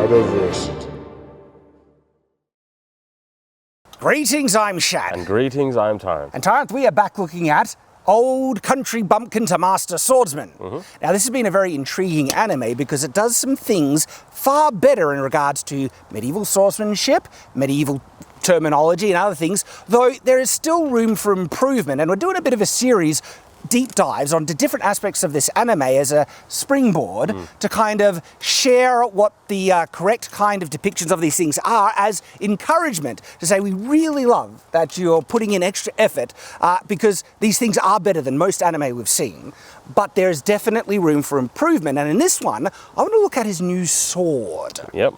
Metaverse. Greetings, I'm Shad. And greetings, I'm Tyranth. And Tyranth, we are back looking at Old Country Bumpkin to Master Swordsman. Now, this has been a very intriguing anime because it does some things far better in regards to medieval swordsmanship, medieval terminology and other things, though there is still room for improvement. And we're doing a bit of a series, deep dives onto different aspects of this anime as a springboard to kind of share what the correct kind of depictions of these things are as encouragement to say we really love that you're putting in extra effort because these things are better than most anime we've seen, but there's definitely room for improvement. And in this one, I want to look at his new sword. Yep.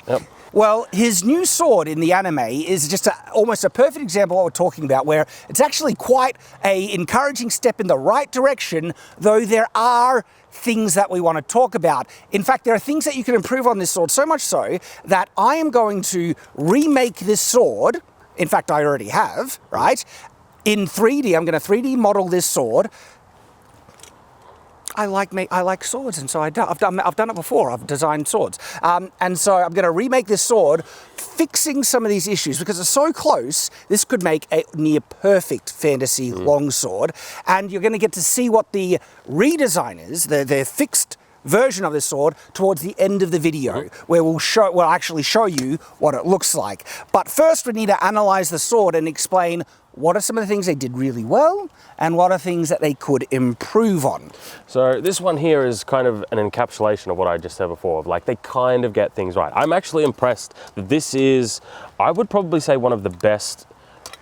Well, his new sword in the anime is just almost a perfect example of what we're talking about, where it's actually quite an encouraging step in the right direction, though there are things that we want to talk about. In fact, there are things that you can improve on this sword, so much so that I am going to remake this sword. In fact, I already have, right? In 3D, I'm going to 3D model this sword. I like swords, and so I've done it before. I've designed swords, and so I'm going to remake this sword, fixing some of these issues because it's so close. This could make a near perfect fantasy longsword, and you're going to get to see what the redesign is, the fixed version of this sword towards the end of the video, where we'll actually show you what it looks like. But first, we need to analyze the sword and explain what are some of the things they did really well and what are things that they could improve on. So this one here is kind of an encapsulation of what I just said before. Like, they kind of get things right. I'm actually impressed that this is, I would probably say, one of the best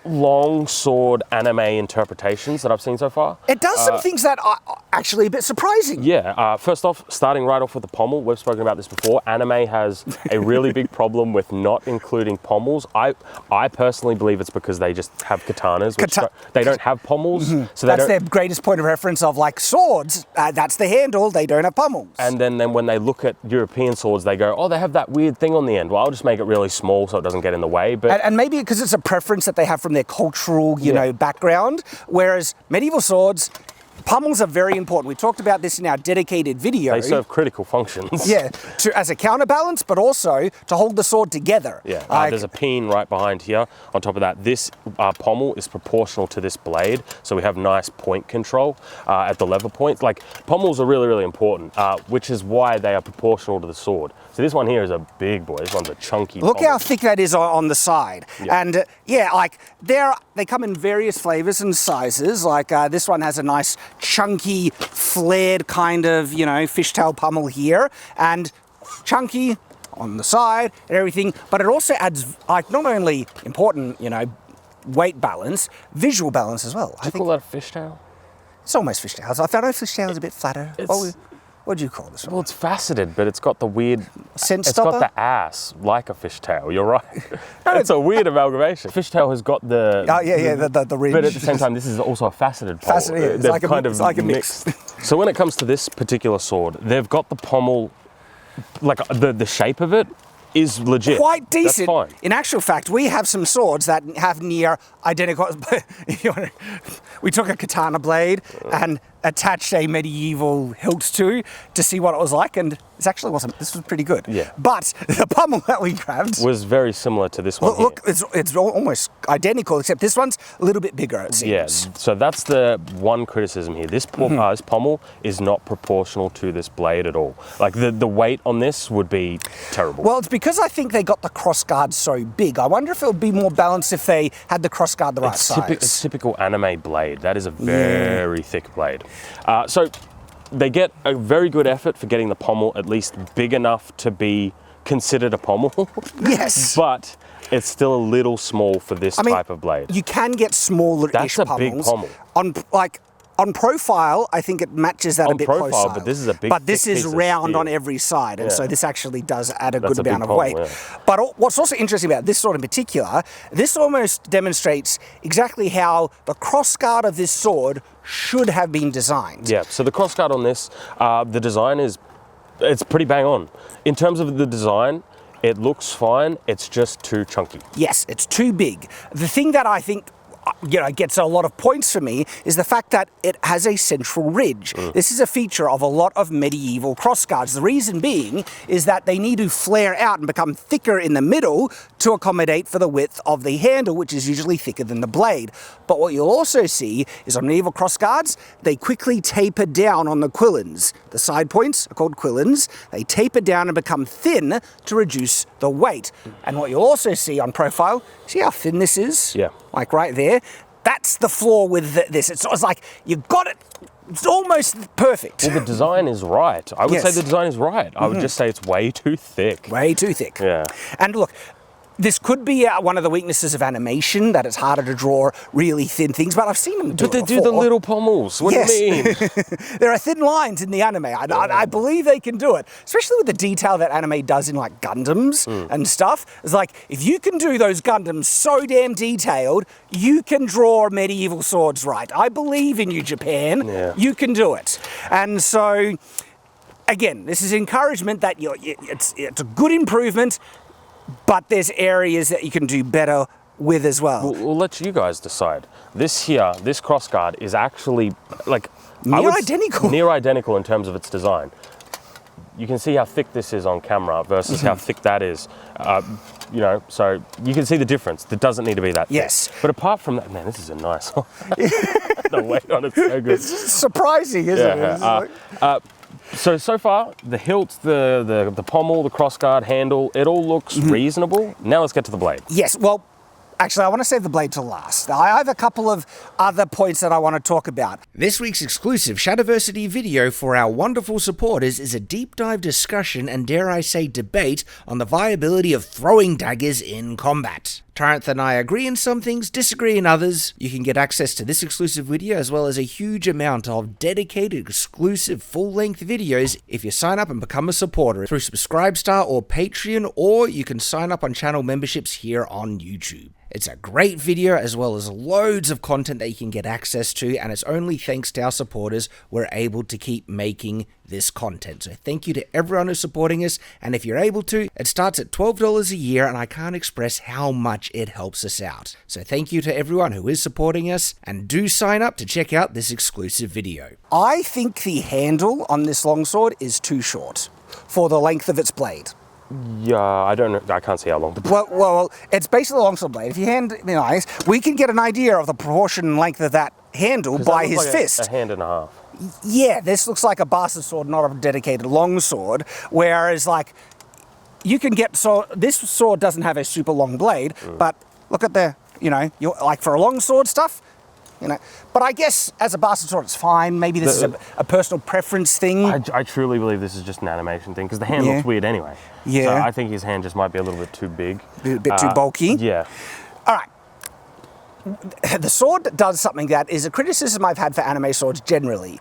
long sword anime interpretations that I've seen so far. It does some things that are actually a bit surprising. Yeah, first off, starting right off with the pommel, we've spoken about this before. Anime has a really big problem with not including pommels. I personally believe it's because they just have katanas, which they don't have pommels. So that's their greatest point of reference of like swords. That's the handle, they don't have pommels. And then when they look at European swords, they go, oh, they have that weird thing on the end. Well, I'll just make it really small so it doesn't get in the way. But and maybe because it's a preference that they have from their cultural, you know, background, whereas medieval swords, pommels are very important. We talked about this in our dedicated video. They serve critical functions. Yeah, as a counterbalance, but also to hold the sword together. Yeah, there's a peen right behind here. On top of that, this pommel is proportional to this blade, so we have nice point control at the lever points. Like, pommels are really, really important, which is why they are proportional to the sword. So this one here is a big boy. This one's a chunky Look pommel. how thick that is on the side. Yeah. And yeah, like they come in various flavors and sizes. Like this one has a nice chunky flared kind of, you know, fishtail pommel here, and chunky on the side and everything. But it also adds like not only important, you know, weight balance, visual balance as well. Do you call that a fishtail? It's almost fishtails. I found a fishtail is a bit flatter. What do you call this one? Well, it's faceted, but it's got the weird... Scent It's stopper? got the ass, like a fishtail. You're right. It's a weird amalgamation. Fishtail has got the... Oh, yeah, the ridge. But at the same time, this is also a faceted pole. Faceted, yeah. It's They've like a mix. So when it comes to this particular sword, they've got the pommel, like the shape of it is legit. Quite decent. That's fine. In actual fact, we have some swords that have near identical. We took a katana blade and attached a medieval hilt to see what it was like, and this actually wasn't. This was pretty good. Yeah. But the pommel that we grabbed was very similar to this one. Look, it's almost identical, except this one's a little bit bigger, it seems. Yeah, so that's the one criticism here. This pommel is not proportional to this blade at all. Like, the weight on this would be terrible. Well, it's because I think they got the crossguard so big. I wonder if it would be more balanced if they had the crossguard the right size. It's typical anime blade. That is a very thick blade. So they get a very good effort for getting the pommel at least big enough to be considered a pommel. Yes. But it's still a little small for this type of blade. You can get smaller-ish That's a pommels. big pommel. On profile, I think it matches that a bit closer. On profile, but this is a big, But this is round on every side, and so this actually does add a good amount of weight. But what's also interesting about this sword in particular, this almost demonstrates exactly how the crossguard of this sword should have been designed. Yeah, so the crossguard on this, the design it's pretty bang on. In terms of the design, it looks fine, it's just too chunky. Yes, it's too big. The thing that I think gets a lot of points for me is the fact that it has a central ridge. This is a feature of a lot of medieval crossguards. The reason being is that they need to flare out and become thicker in the middle to accommodate for the width of the handle, which is usually thicker than the blade. But what you'll also see is on medieval crossguards, they quickly taper down on the quillins. The side points are called quillins. They taper down and become thin to reduce the weight. And what you'll also see on profile, see how thin this is? Yeah. Like right there. That's the flaw with this. It's like you got it. It's almost perfect. Well, the design is right. I would say the design is right. I would just say it's way too thick. Way too thick. Yeah. And look, this could be one of the weaknesses of animation, that it's harder to draw really thin things, but I've seen them do it But they do the little pommels. What do you mean? There are thin lines in the anime. I believe they can do it, especially with the detail that anime does in like Gundams and stuff. It's like, if you can do those Gundams so damn detailed, you can draw medieval swords right. I believe in you, Japan. Yeah. You can do it. And so, again, this is encouragement that it's a good improvement, but there's areas that you can do better with as well. We'll let you guys decide. This here, this crossguard is actually like near identical. Near identical in terms of its design. You can see how thick this is on camera versus how thick that is. So you can see the difference. It doesn't need to be that thick. Yes. But apart from that, man, this is a nice one. The weight on it's so good. It's surprising, isn't it? So far, the hilt, the pommel, the crossguard handle, it all looks reasonable. Now let's get to the blade. Yes, well, actually, I want to save the blade to last. I have a couple of other points that I want to talk about. This week's exclusive Shadowversity video for our wonderful supporters is a deep dive discussion and, dare I say, debate on the viability of throwing daggers in combat. Tyranth and I agree in some things, disagree in others. You can get access to this exclusive video as well as a huge amount of dedicated, exclusive, full-length videos if you sign up and become a supporter through Subscribestar or Patreon, or you can sign up on channel memberships here on YouTube. It's a great video as well as loads of content that you can get access to, and it's only thanks to our supporters we're able to keep making this content. So thank you to everyone who's supporting us, and if you're able to, it starts at $12 a year, and I can't express how much it helps us out. So thank you to everyone who is supporting us, and do sign up to check out this exclusive video. I think the handle on this longsword is too short for the length of its blade. Yeah, I don't know. I can't see how long. Well, it's basically a longsword blade. If you hand me eyes, we can get an idea of the proportion and length of that handle by his fist. A hand and a half. Yeah, this looks like a bastard sword, not a dedicated longsword. Whereas, like, you can get this sword doesn't have a super long blade, but look at the, like for a longsword stuff. But I guess as a bastard sword, it's fine. Maybe this is a personal preference thing. I truly believe this is just an animation thing, because the hand looks weird anyway. Yeah. So I think his hand just might be a little bit too big. A bit too bulky. Yeah. All right. The sword does something that is a criticism I've had for anime swords generally.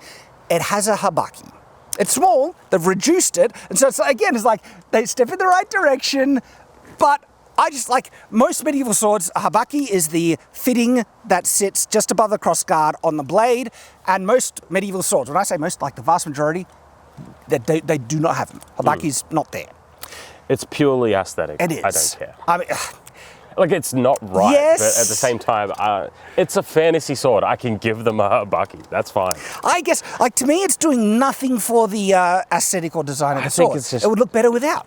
It has a habaki. It's small. They've reduced it, and so it's like they step in the right direction, but I just like most medieval swords, a habaki is the fitting that sits just above the crossguard on the blade, and most medieval swords, when I say most, like the vast majority, they do not have them. Habaki's not there. It's purely aesthetic. It is. I don't care. I mean, like, it's not right, yes. But at the same time, it's a fantasy sword. I can give them a habaki. That's fine. I guess, like, to me, it's doing nothing for the aesthetic or design of the sword. It's just, it would look better without.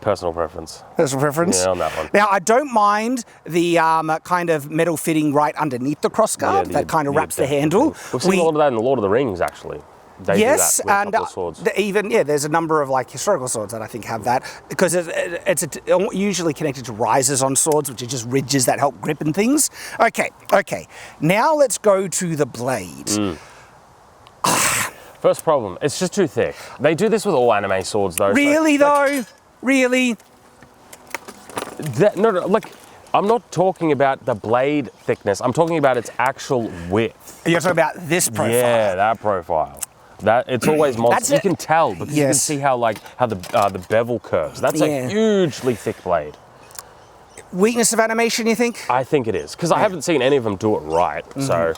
Personal preference. Personal preference? Yeah, on that one. Now, I don't mind the kind of metal fitting right underneath the crossguard that kind of wraps the handle. We've seen a lot of that in the Lord of the Rings, actually. They do that with a couple of swords. There's a number of like historical swords that I think have that, because it's usually connected to risers on swords, which are just ridges that help grip and things. Okay. Now let's go to the blade. First problem, it's just too thick. They do this with all anime swords, though. Really, though? Really? No, like, I'm not talking about the blade thickness. I'm talking about its actual width. You're talking about this profile? Yeah, that profile. That it's always monster. You can tell because you can see how the bevel curves. That's a hugely thick blade. Weakness of animation, you think? I think it is, because I haven't seen any of them do it right. So,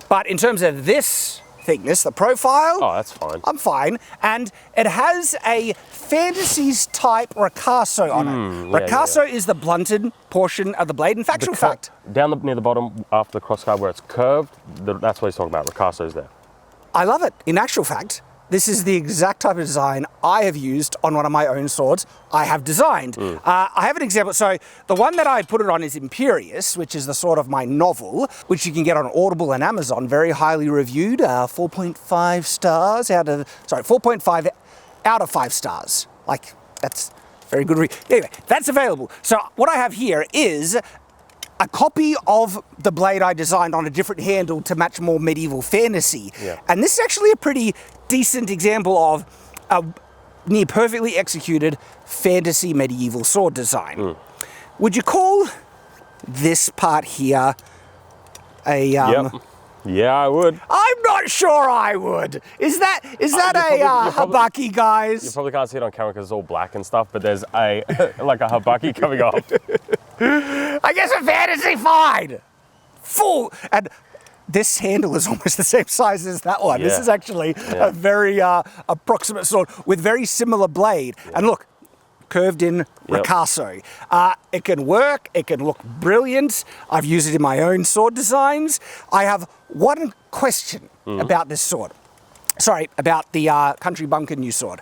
but in terms of this thickness. The profile, Oh, that's fine. I'm fine. And it has a Fantasies type Ricasso on it. yeah, Ricasso is the blunted portion of the blade. In factual fact, Near the bottom after the crossguard where it's curved, that's what he's talking about. Ricasso's there. I love it. In actual fact, this is the exact type of design I have used on one of my own swords I have designed. I have an example. So the one that I put it on is Imperious, which is the sword of my novel, which you can get on Audible and Amazon. Very highly reviewed, 4.5 stars out of, 4.5 out of 5 stars. Like, that's very good. Anyway, that's available. So what I have here is a copy of the blade I designed on a different handle to match more medieval fantasy. Yeah. And this is actually a pretty decent example of a near perfectly executed fantasy medieval sword design. Would you call this part here a... Yep. Yeah, I would. I'm not sure I would. Is that a habaki, guys? You probably can't see it on camera because it's all black and stuff, but there's a like a habaki coming off. I guess a fantasy fine. Full. And this handle is almost the same size as that one. Yeah. This is actually a very approximate sword with very similar blade. Yeah. And look, curved in Ricasso. It can work. It can look brilliant. I've used it in my own sword designs. I have one question about this sword. Sorry, about the Country Bumpkin new sword.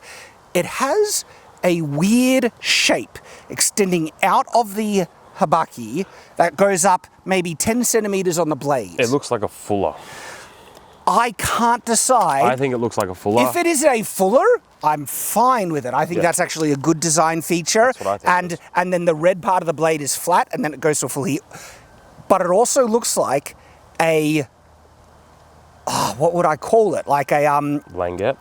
It has a weird shape extending out of the habaki that goes up maybe 10 centimeters on the blade. It looks like a fuller. I can't decide. I think it looks like a fuller. If it is a fuller, I'm fine with it. I think that's actually a good design feature. That's what I think and then the red part of the blade is flat and then it goes to a full heat. But it also looks like a, what would I call it? Like a... Langet?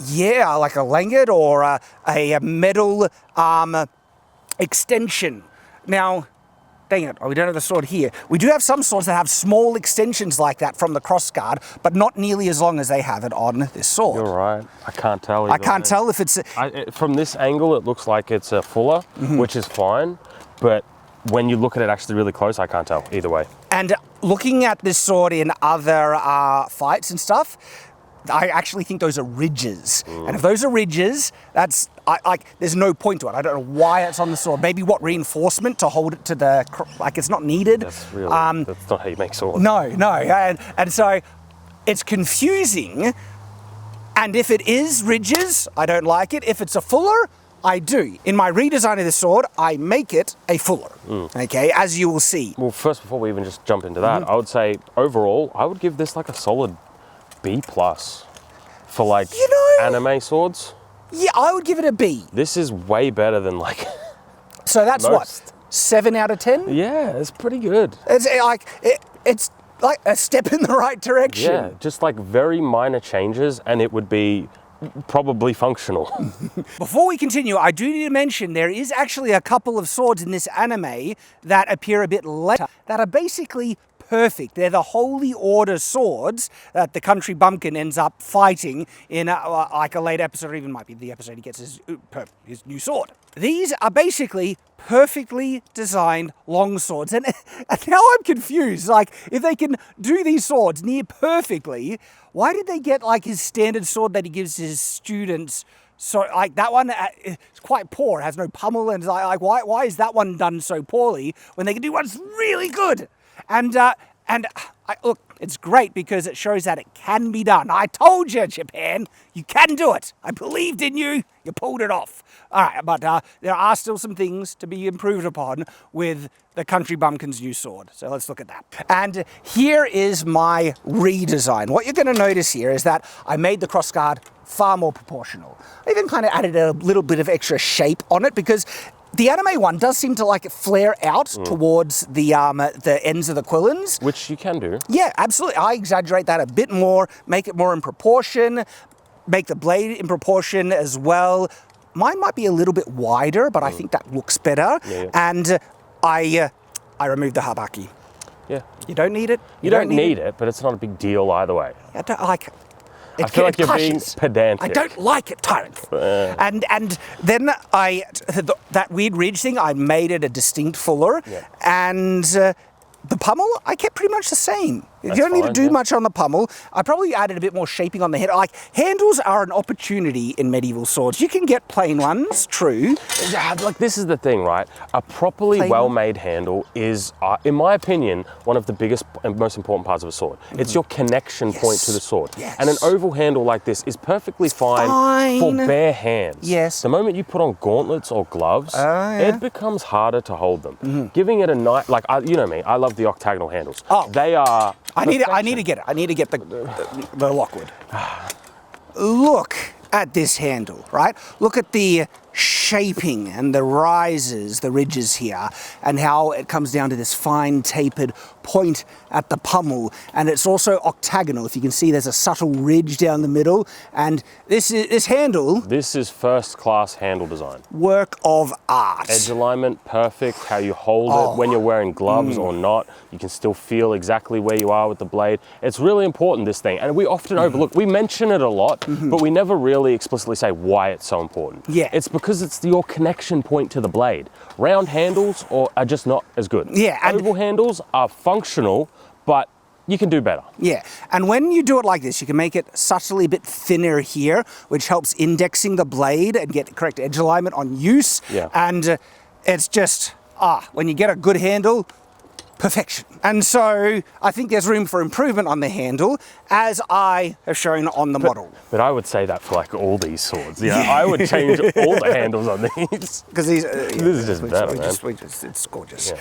Yeah, like a langet or a metal extension. Now, dang it, we don't have the sword here. We do have some swords that have small extensions like that from the Crossguard, but not nearly as long as they have it on this sword. You're right. I can't tell. I can't tell if it's... From this angle, it looks like it's a fuller, which is fine, but when you look at it actually really close, I can't tell either way. And looking at this sword in other fights and stuff, I actually think those are ridges. And if those are ridges, that's, there's no point to it. I don't know why it's on the sword. Maybe what reinforcement to hold it to the, like it's not needed. That's really, that's not how you make swords. No. And so it's confusing. And if it is ridges, I don't like it. If it's a fuller, I do. In my redesign of the sword, I make it a fuller, okay, as you will see. Well, first, before we even just jump into that, I would say overall, I would give this like a solid B+ for like anime swords. Yeah, I would give it a B. This is way better than like So that's most. what, 7 out of 10? Yeah, it's pretty good. It's like a step in the right direction. Yeah, just like very minor changes and it would be probably functional. Before we continue, I do need to mention there is actually a couple of swords in this anime that appear a bit later that are basically perfect. They're the Holy Order swords that the Country Bumpkin ends up fighting in like a late episode, or even might be the episode he gets his new sword. These are basically perfectly designed long swords. And now I'm confused. Like, if they can do these swords near perfectly, why did they get like his standard sword that he gives his students? So like that one is quite poor, it has no pommel, and like why is that one done so poorly when they can do one's really good? And look, it's great because it shows that it can be done. I told you, Japan, you can do it. I believed in you. You pulled it off. All right, but there are still some things to be improved upon with the Country Bumpkin's new sword. So let's look at that. And here is my redesign. What you're going to notice here is that I made the Crossguard far more proportional. I even kind of added a little bit of extra shape on it because the anime one does seem to like flare out towards the ends of the quillins. Which you can do. Yeah, absolutely. I exaggerate that a bit more, make it more in proportion, make the blade in proportion as well. Mine might be a little bit wider, but I think that looks better. Yeah. And I removed the habaki. Yeah. You don't need it. You don't need it, but it's not a big deal either way. I don't like it. I feel like you're being pedantic. I don't like it, Tyranth. And then that weird ridge thing, I made it a distinct fuller. Yeah. And the pommel, I kept pretty much the same. You don't need to do much on the pommel. I probably added a bit more shaping on the handle. Like, handles are an opportunity in medieval swords. You can get plain ones, true. Yeah, like this is the thing, right? A properly well-made handle is, in my opinion, one of the biggest and most important parts of a sword. It's your connection point to the sword. Yes. And an oval handle like this is perfectly fine for bare hands. Yes. The moment you put on gauntlets or gloves, it becomes harder to hold them. Giving it a nice, like, you know me, I love the octagonal handles. Oh. They are I need to get it. I need to get the Lockwood. Look at this handle, right? Look at the shaping and the rises, the ridges here, and how it comes down to this fine tapered point at the pommel. And it's also octagonal. If you can see, there's a subtle ridge down the middle. And this handle. This is first class handle design. Work of art. Edge alignment, perfect. How you hold it when you're wearing gloves or not. You can still feel exactly where you are with the blade. It's really important, this thing. And we often overlook, we mention it a lot, but we never really explicitly say why it's so important. Yeah. It's because it's your connection point to the blade. Round handles are just not as good. Yeah. Oval handles are functional, but you can do better. Yeah, and when you do it like this, you can make it subtly a bit thinner here, which helps indexing the blade and get correct edge alignment on use. Yeah. And it's just, when you get a good handle, perfection. And so I think there's room for improvement on the handle, as I have shown on the model. But I would say that for like all these swords. Yeah, I would change all the handles on these. Because these, this is just better, man. It's gorgeous. Yeah.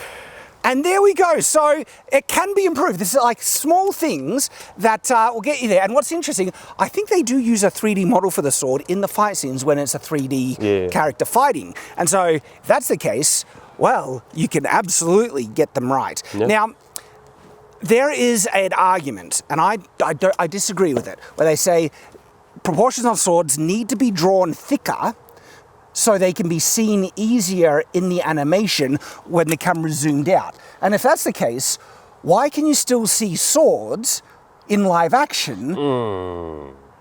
And there we go. So it can be improved. This is like small things that will get you there. And what's interesting, I think they do use a 3D model for the sword in the fight scenes when it's a 3D character fighting. And so if that's the case, well, you can absolutely get them right. Yep. Now, there is an argument, and I disagree with it, where they say proportions on swords need to be drawn thicker so they can be seen easier in the animation when the camera's zoomed out. And if that's the case, why can you still see swords in live action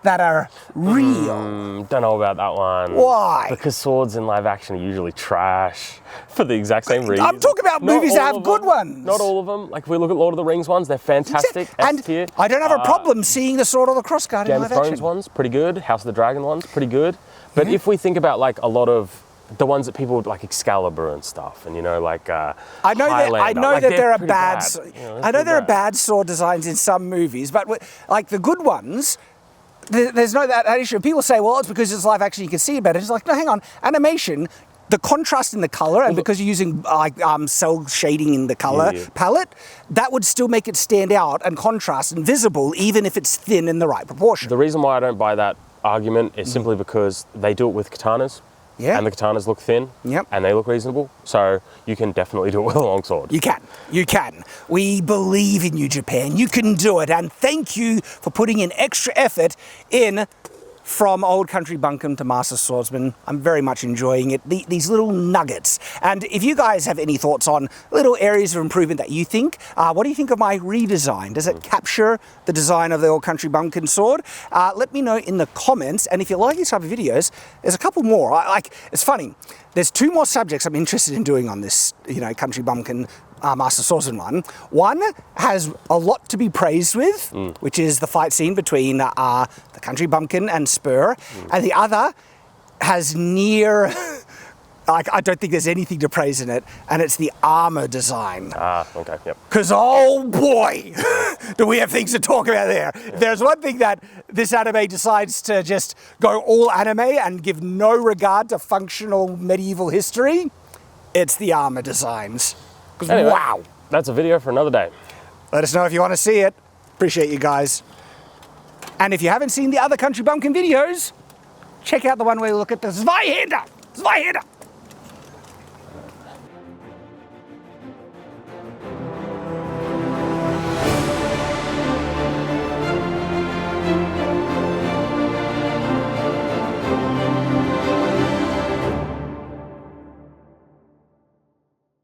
that are real? Don't know about that one. Why? Because swords in live action are usually trash for the exact same reason. I'm talking about movies that have good ones. Not all of them. Like if we look at Lord of the Rings ones, they're fantastic. And I don't have a problem seeing the Sword or the Crossguard in Game live of Thrones action. ones, pretty good. House of the Dragon ones, pretty good. But if we think about like a lot of the ones that people like Excalibur and stuff, and you know, like I know Highlander, that there are pretty bad. You know, I know there are bad sword designs in some movies, but like the good ones, there's no that issue. People say, well, it's because it's live action, you can see it better. It's like, no, hang on, animation. The contrast in the color, and because you're using cell shading in the color palette, that would still make it stand out and contrast and visible, even if it's thin in the right proportion. The reason why I don't buy that argument is simply because they do it with katanas. Yeah. And the katanas look thin. Yep. And they look reasonable. So you can definitely do it with a long sword. You can. You can. We believe in you, Japan. You can do it. And thank you for putting in extra effort in from Old Country Bumpkin to Master Swordsman. I'm very much enjoying it. These little nuggets. And if you guys have any thoughts on little areas of improvement that you think, what do you think of my redesign? Does it capture the design of the Old Country Bumpkin sword? Let me know in the comments. And if you like these type of videos, there's a couple more. It's funny. There's 2 more subjects I'm interested in doing on this, Country Bumpkin Master Swordsman one. One has a lot to be praised with, which is the fight scene between the Country Bumpkin and Spur, and the other has near, I don't think there's anything to praise in it, and it's the armor design. Okay, yep. Because, oh boy, do we have things to talk about there. If there's one thing that this anime decides to just go all anime and give no regard to functional medieval history, it's the armor designs. Anyway, wow. That's a video for another day. Let us know if you want to see it. Appreciate you guys. And if you haven't seen the other Country Bumpkin videos, check out the one where we look at the Zweihander.